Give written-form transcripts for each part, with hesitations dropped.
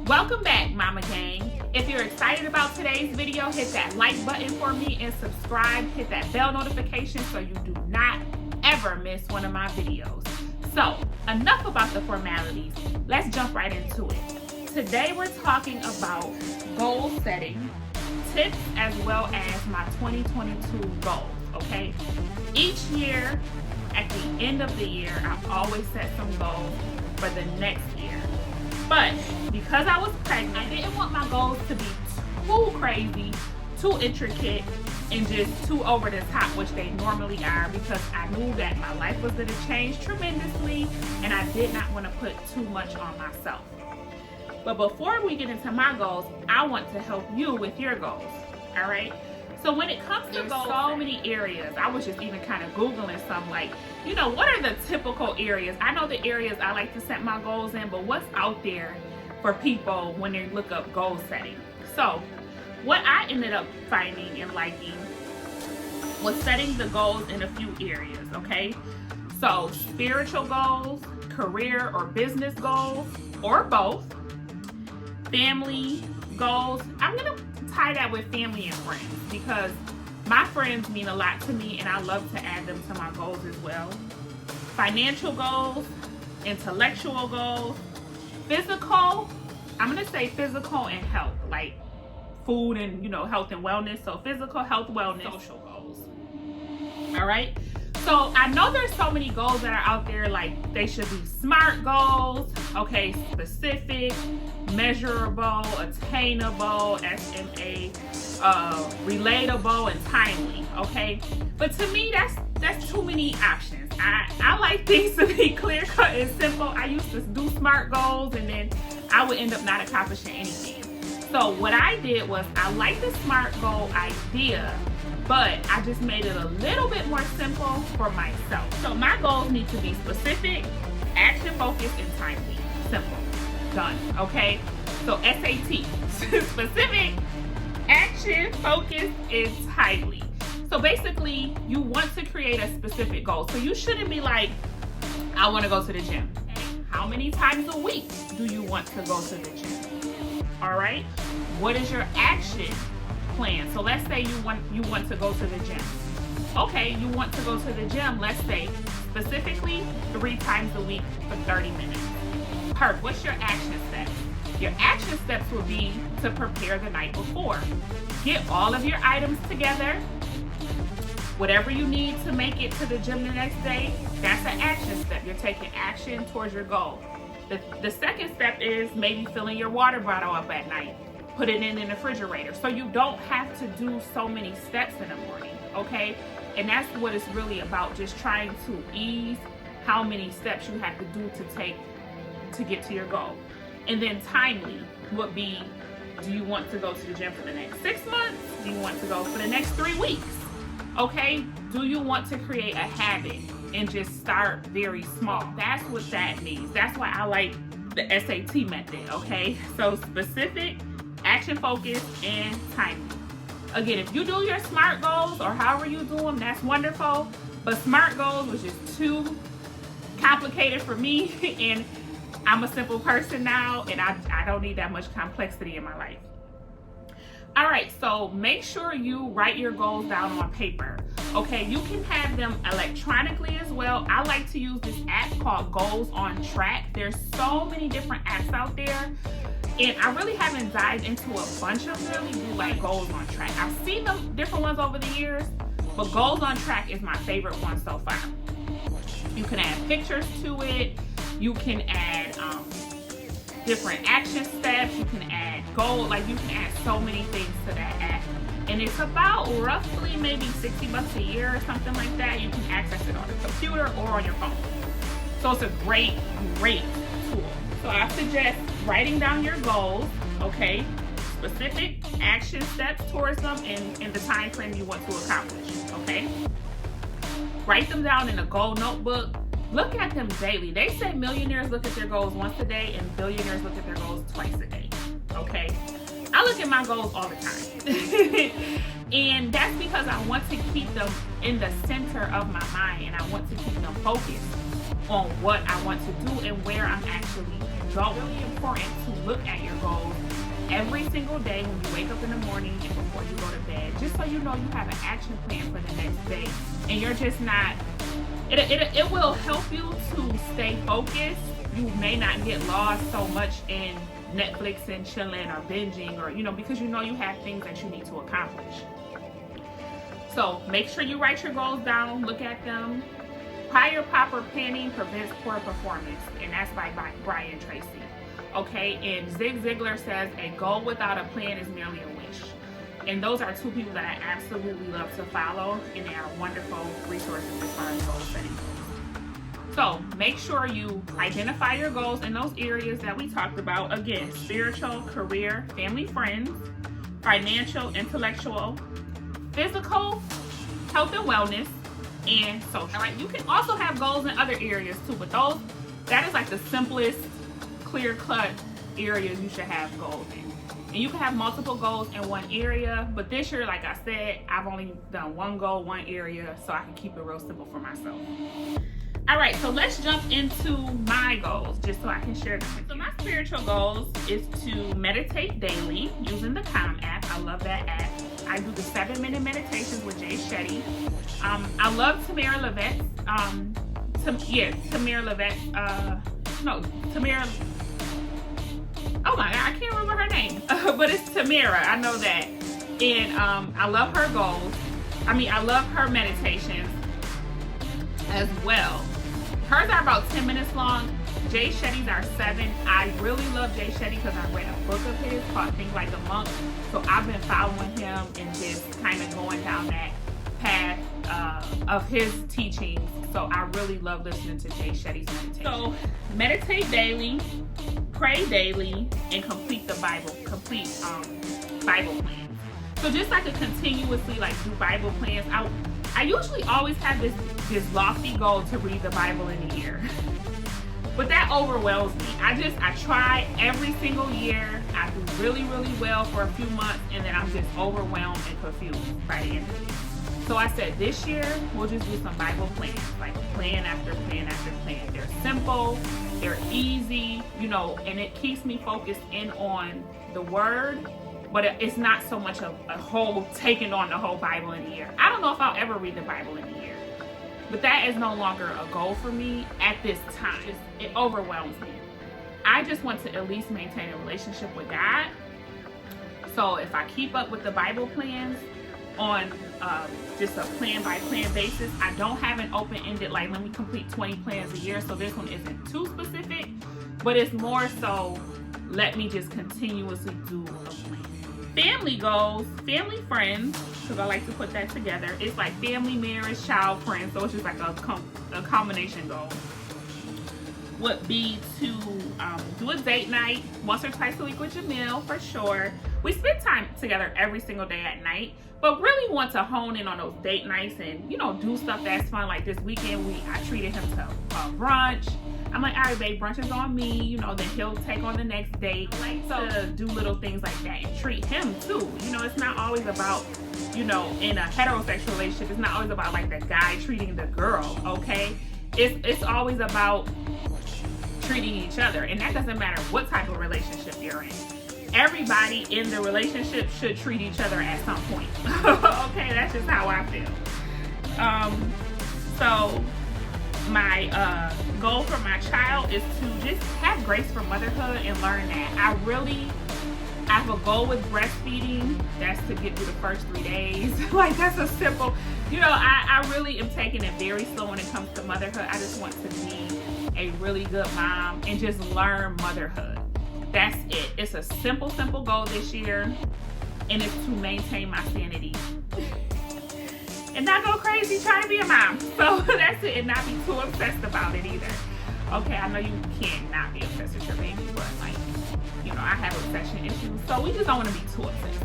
Welcome back, Mama Gang. If you're excited about today's video, hit that like button for me and subscribe. Hit that bell notification so you do not ever miss one of my videos. So, enough about the formalities. Let's jump right into it. Today we're talking about goal setting, tips, as well as my 2022 goals, okay? Each year, at the end of the year, I always set some goals for the next year. But because I was pregnant, I didn't want my goals to be too crazy, too intricate, and just too over the top, which they normally are, because I knew that my life was going to change tremendously and I did not want to put too much on myself. But before we get into my goals, I want to help you with your goals, all right? So when it comes to goals, so many areas. I was just even kind of Googling some, like, you know, what are the typical areas? I know the areas I like to set my goals in, but what's out there for people when they look up goal setting? So what I ended up finding and liking was setting the goals in a few areas, okay? So spiritual goals, career or business goals, or both, family goals. I'm gonna tie that with family and friends because my friends mean a lot to me and I love to add them to my goals as well. Financial goals, intellectual goals, physical, I'm gonna say physical and health, like food and, you know, health and wellness. So physical, health, wellness, social goals. All right. So I know there's so many goals that are out there, like they should be SMART goals, okay, specific, measurable, attainable, SMA, relatable, and timely, okay? But to me, that's too many options. I like things to be clear cut and simple. I used to do SMART goals and then I would end up not accomplishing anything. So what I did was I like the SMART goal idea, but I just made it a little bit more simple for myself. So my goals need to be specific, action focused, and timely. Simple. Done. Okay? So SAT. Specific, action focused, and timely. So basically, you want to create a specific goal. So you shouldn't be like, I want to go to the gym. How many times a week do you want to go to the gym? All right? What is your action plan? So let's say you want to go to the gym. Okay, you want to go to the gym, let's say specifically 3 times a week for 30 minutes. Perfect. What's your action steps? Your action steps will be to prepare the night before. Get all of your items together. Whatever you need to make it to the gym the next day, that's an action step. You're taking action towards your goal. The second step is maybe filling your water bottle up at night. Put it in the refrigerator. So you don't have to do so many steps in the morning, okay? And that's what it's really about, just trying to ease how many steps you have to do to get to your goal. And then timely would be, do you want to go to the gym for the next 6 months? Do you want to go for the next 3 weeks? Okay, do you want to create a habit and just start very small? That's what that means. That's why I like the SAT method, okay? So specific, action focused, and timely. Again, if you do your SMART goals or however you do them, that's wonderful. But SMART goals was just too complicated for me, and I'm a simple person now, and I don't need that much complexity in my life. All right, so make sure you write your goals down on paper. Okay, you can have them electronically as well. I like to use this app called Goals on Track. There's so many different apps out there, and I really haven't dived into a bunch of them. You do like Goals on Track. I've seen the different ones over the years, but Goals on Track is my favorite one so far. You can add pictures to it. You can add different action steps. You can add goals. Like, you can add so many things to that app. And it's about roughly maybe $60 a year or something like that. You can access it on a computer or on your phone. So it's a great tool. So I suggest writing down your goals, okay? Specific action steps towards them and the time frame you want to accomplish, okay? Write them down in a goal notebook. Look at them daily. They say millionaires look at their goals once a day and billionaires look at their goals twice a day, okay? I look at my goals all the time. And that's because I want to keep them in the center of my mind, and I want to keep them focused on what I want to do and where I'm actually It's really important to look at your goals every single day when you wake up in the morning and before you go to bed, just so you know you have an action plan for the next day, and you're just not, it will help you to stay focused. You may not get lost so much in Netflix and chilling or binging, or, you know, because you know you have things that you need to accomplish. So make sure you write your goals down, look at them. Prior proper planning prevents poor performance, and that's by Brian Tracy. Okay, and Zig Ziglar says a goal without a plan is merely a wish. And those are two people that I absolutely love to follow, and they are wonderful resources as far as goal setting. So make sure you identify your goals in those areas that we talked about. Again, spiritual, career, family, friends, financial, intellectual, physical, health and wellness, and social. All right, you can also have goals in other areas too, but that is like the simplest, clear-cut areas you should have goals in. And you can have multiple goals in one area, but this year, like I said, I've only done one goal, one area, so I can keep it real simple for myself. All right, so let's jump into my goals, just so I can share them. So my spiritual goals is to meditate daily using the Calm app. I love that app. I do the 7-minute meditations with Shetty. I love Tamara Levette's, oh my God, I can't remember her name, but it's Tamara, I know that. And I love her goals. I love her meditations as well. Hers are about 10 minutes long. Jay Shetty's are 7. I really love Jay Shetty because I read a book of his called Think Like a Monk. So I've been following him and just kind of going down that path of his teachings. So I really love listening to Jay Shetty's meditation. So meditate daily, pray daily, and complete the Bible plans. So just like to continuously do Bible plans. I usually always have this lofty goal to read the Bible in a year. But that overwhelms me. I try every single year. I do really, really well for a few months, and then I'm just overwhelmed and confused by the end of the year. So I said this year, we'll just do some Bible plans, like plan after plan after plan. They're simple, they're easy, and it keeps me focused in on the Word, but it's not so much a whole, taking on the whole Bible in a year. I don't know if I'll ever read the Bible in a year. But that is no longer a goal for me at this time. It overwhelms me. I just want to at least maintain a relationship with God. So if I keep up with the Bible plans on just a plan-by-plan basis, I don't have an open-ended, let me complete 20 plans a year. So this one isn't too specific, but it's more so, let me just continuously do a plan. Family goals, family friends, because I like to put that together. It's like family, marriage, child, friends. So it's just like a combination goal. Would be to do a date night once or twice a week with Jamil, for sure. We spend time together every single day at night, but really want to hone in on those date nights and, do stuff that's fun. Like this weekend, I treated him to brunch. I'm like, all right, babe, brunch is on me, then he'll take on the next date. To do little things like that and treat him too. It's not always about, in a heterosexual relationship, it's not always about the guy treating the girl, okay? It's always about treating each other, and that doesn't matter what type of relationship you're in. Everybody in the relationship should treat each other at some point. Okay, that's just how I feel. So my goal for my child is to just have grace for motherhood and learn that. I have a goal with breastfeeding. That's to get through the first 3 days. That's a simple, I really am taking it very slow when it comes to motherhood. I just want to be a really good mom and just learn motherhood. That's it. It's a simple goal this year, and it's to maintain my sanity. And not go crazy trying to be a mom. So that's it, and not be too obsessed about it either. Okay, I know you can't not be obsessed with your baby, but I have obsession issues, so we just don't want to be too obsessed.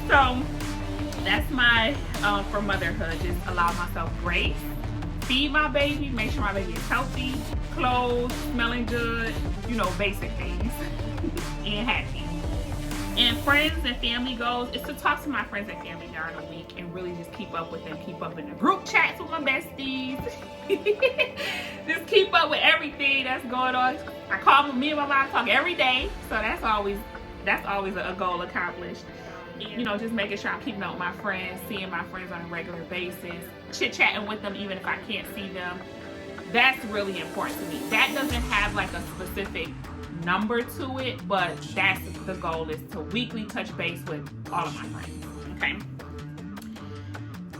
So that's my for motherhood. Just allow myself grace, feed my baby, make sure my baby is healthy, clothes, smelling good, basic things, and happy. And friends and family goals is to talk to my friends and family during the week and really just keep up with them, keep up in the group chats with my besties. just keep up with everything that's going on. I call me and my mom talk every day, so that's always a goal accomplished. You know, just making sure I'm keeping up with my friends, seeing my friends on a regular basis, chit-chatting with them even if I can't see them. That's really important to me. That doesn't have like a specific number to it, but that's the goal, is to weekly touch base with all of my friends. Okay.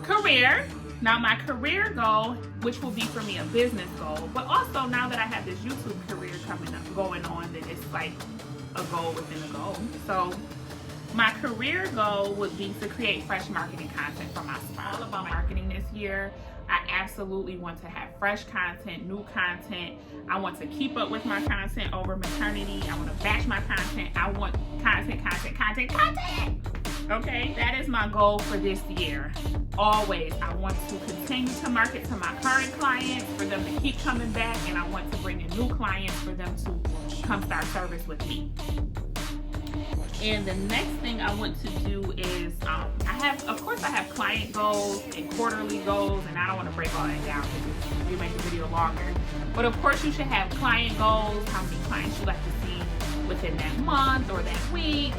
Career. Now my career goal, which will be for me a business goal, but also now that I have this YouTube career going on, then it's like a goal within a goal. So my career goal would be to create fresh marketing content for my spa. All about marketing this year. I absolutely want to have fresh content, new content. I want to keep up with my content over maternity. I want to batch my content. I want content. Okay, that is my goal for this year. Always, I want to continue to market to my current clients, for them to keep coming back, and I want to bring in new clients for them to come start service with me. And the next thing I want to do is, of course I have client goals and quarterly goals, and I don't want to break all that down because you make the video longer. But of course you should have client goals, how many clients you like to see within that month or that week,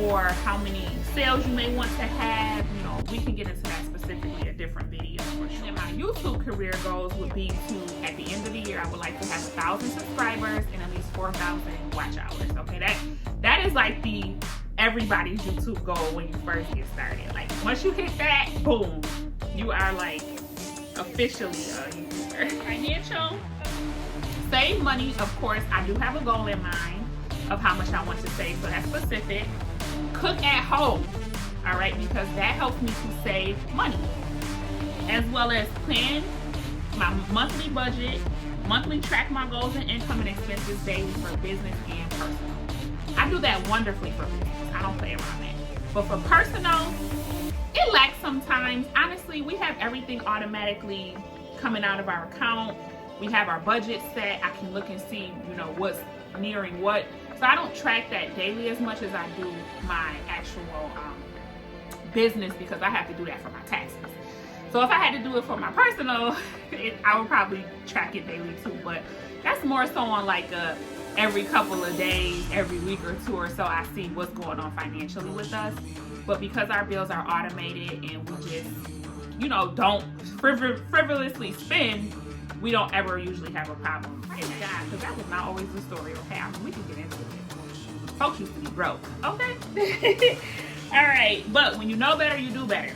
or how many sales you may want to have. You know, we can get into that specifically a different video for sure. And my YouTube career goals would be to, at the end of the year, I would like to have 1,000 subscribers and at least 4,000 watch hours. Okay, that is like everybody's YouTube goal when you first get started. Like once you hit that, boom, you are like officially a YouTuber. Financial, save money. Of course, I do have a goal in mind of how much I want to save, so that's specific. Cook at home, all right, because that helps me to save money, as well as plan my monthly budget, monthly track my goals and income and expenses daily for business and personal. I do that wonderfully for business. I don't play around that. But for personal, it lacks sometimes. Honestly, we have everything automatically coming out of our account. We have our budget set. I can look and see, you know, what's nearing what. So I don't track that daily as much as I do my actual business, because I have to do that for my taxes. So if I had to do it for my personal, I would probably track it daily too. But that's more so on like every couple of days, every week or two or so, I see what's going on financially with us. But because our bills are automated and we just, you know, don't frivolously spend, we don't ever usually have a problem. Praise God, because that was not always the story. Okay, I mean, we can get into it. Folks used to be broke. Okay. All right, but when you know better, you do better.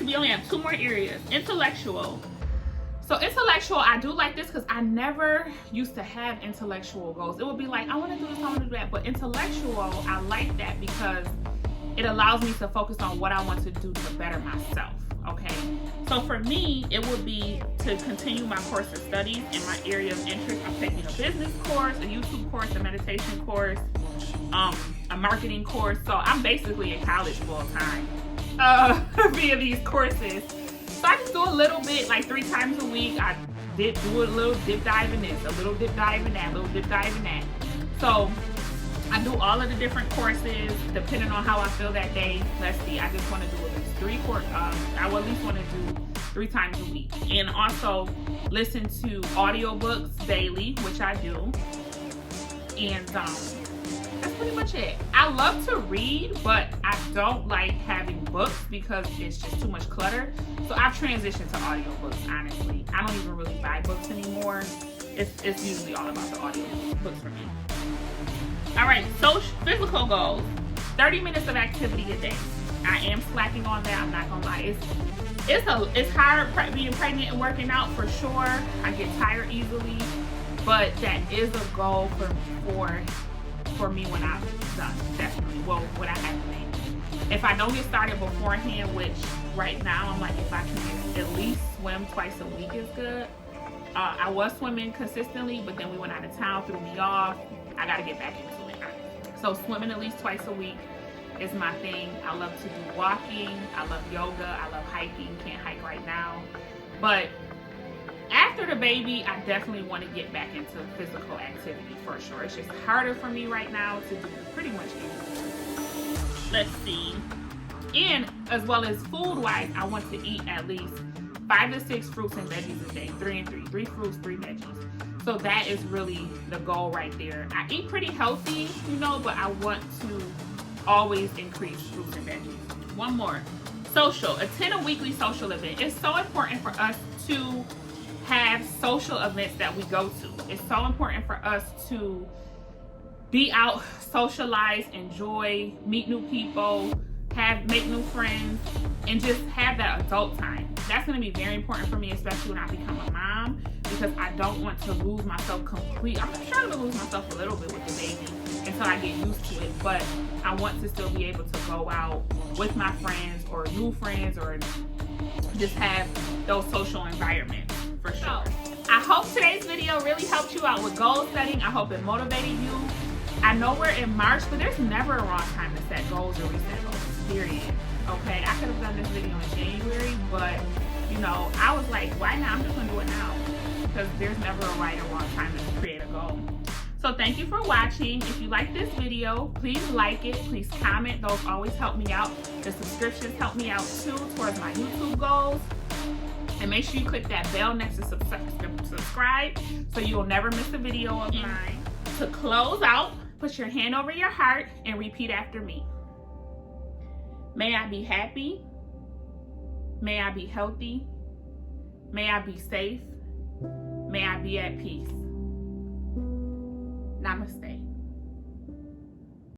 We only have 2 more areas. Intellectual. So intellectual, I do like this because I never used to have intellectual goals. It would be like, I want to do this, I want to do that. But intellectual, I like that because it allows me to focus on what I want to do to better myself. Okay, so for me, it would be to continue my course of studies in my area of interest. I'm taking a business course, a YouTube course, a meditation course, a marketing course. So I'm basically in college full time via these courses. So I just do a little bit, like 3 times a week. I did do a little dip dive in this, a little dip dive in that, a little dip dive in that. So I do all of the different courses depending on how I feel that day. Let's see, I just want to do at least 3 courses. I would at least want to do 3 times a week. And also listen to audiobooks daily, which I do. And that's pretty much it. I love to read, but I don't like having books because it's just too much clutter. So I've transitioned to audiobooks, honestly. I don't even really buy books anymore. It's usually all about the audiobooks for me. All right, so physical goals. 30 minutes of activity a day. I am slacking on that, I'm not gonna lie. It's hard being pregnant and working out for sure. I get tired easily, but that is a goal for me when I'm done, definitely. Well, when I have to make. If I don't get started beforehand, which right now I'm like, if I can at least swim twice a week is good. I was swimming consistently, but then we went out of town, threw me off. I gotta get back into it. So swimming at least twice a week is my thing. I love to do walking. I love yoga. I love hiking. Can't hike right now. But after the baby, I definitely want to get back into physical activity for sure. It's just harder for me right now to do pretty much anything. Let's see. And as well as food-wise, I want to eat at least 5 to 6 fruits and veggies a day, 3 and 3, 3 fruits, 3 veggies. So that is really the goal right there. I eat pretty healthy, you know, but I want to always increase fruits and veggies. One more. Social. Attend a weekly social event. It's so important for us to have social events that we go to. It's so important for us to be out, socialize, enjoy, meet new people, make new friends, and just have that adult time. That's going to be very important for me, especially when I become a mom, because I don't want to lose myself completely. I'm trying to lose myself a little bit with the baby until I get used to it, but I want to still be able to go out with my friends or new friends or just have those social environments for sure. I hope today's video really helped you out with goal setting. I hope it motivated you. I know we're in March, but there's never a wrong time to set goals or reset goals, period. Okay, I could have done this video in January, but you know, I was like, why not? I'm just gonna do it now, because there's never a right or wrong time to create a goal. So thank you for watching. If you like this video, please like it, please comment. Those always help me out. The subscriptions help me out too towards my YouTube goals. And make sure you click that bell next to subscribe so you will never miss a video of mine. To close out, put your hand over your heart and repeat after me. May I be happy. May I be healthy. May I be safe. May I be at peace. Namaste.